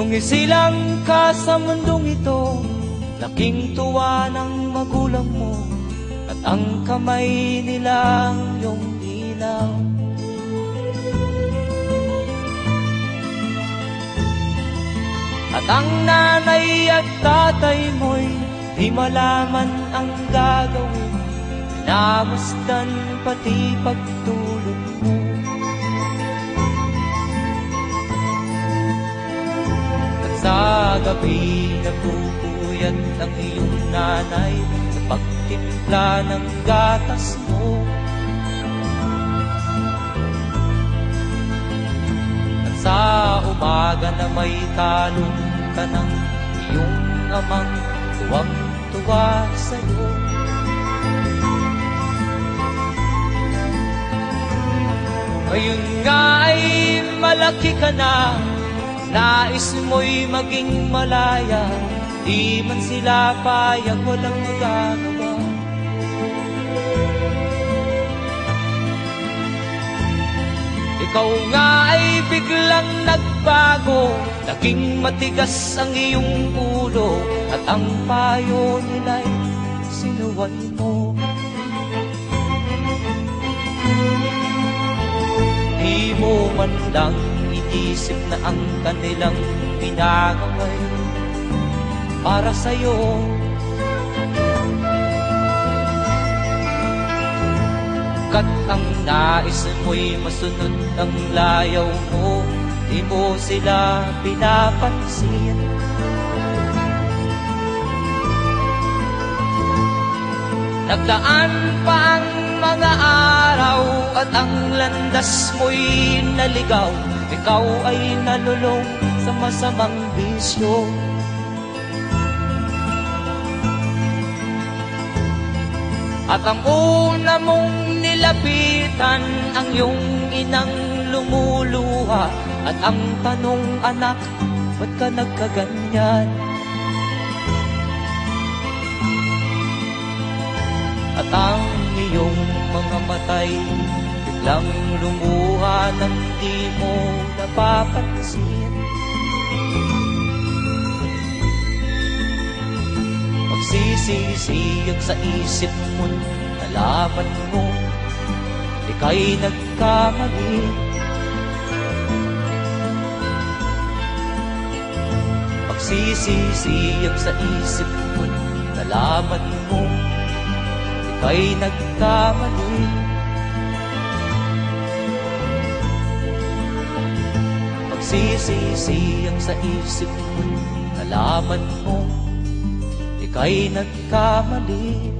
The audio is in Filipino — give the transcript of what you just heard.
Nung isilang ka sa mundong ito, laking tuwa ng magulang mo, at ang kamay nila ang iyong ilaw. At ang nanay at tatay mo'y di malaman ang gagawin, pinamasdan pati pagtulog mo. At sa gabi nagpupuyat ang iyong nanay sa pagtimpla ng gatas mo. At sa umaga na may talong ka ng iyong amang tuwang-tuwa sa'yo. Ngayon nga ay malaki ka na, nais mo'y maging malaya, di man sila payag, walang magagawa. Ikaw nga ay biglang nagbago, naging matigas ang iyong ulo, at ang payo nila'y sinuway mo. Di mo man lang inisip na ang kanilang pinagaway para sa'yo. Kat ang nais mo'y masunod ang layaw mo, di mo sila pinapansin. Nagdaan pa ang mga araw at ang landas mo'y naligaw, ikaw ay nalulong sa masamang bisyo. At ang una mong nilapitan ang iyong inang lumuluha, at ang tanong, anak, ba't ka nagkaganyan? At ang iyong mga matay biglang lumuha nang di mo napapansin. Magsisisiyag sa isip mo, nalaman mo ika'y nagkamali. Magsisisiyag sa isip mo, nalaman mo ika'y nagkamali. Magsisisiyag sa isip mo, nalaman mo ika'y nagkamali.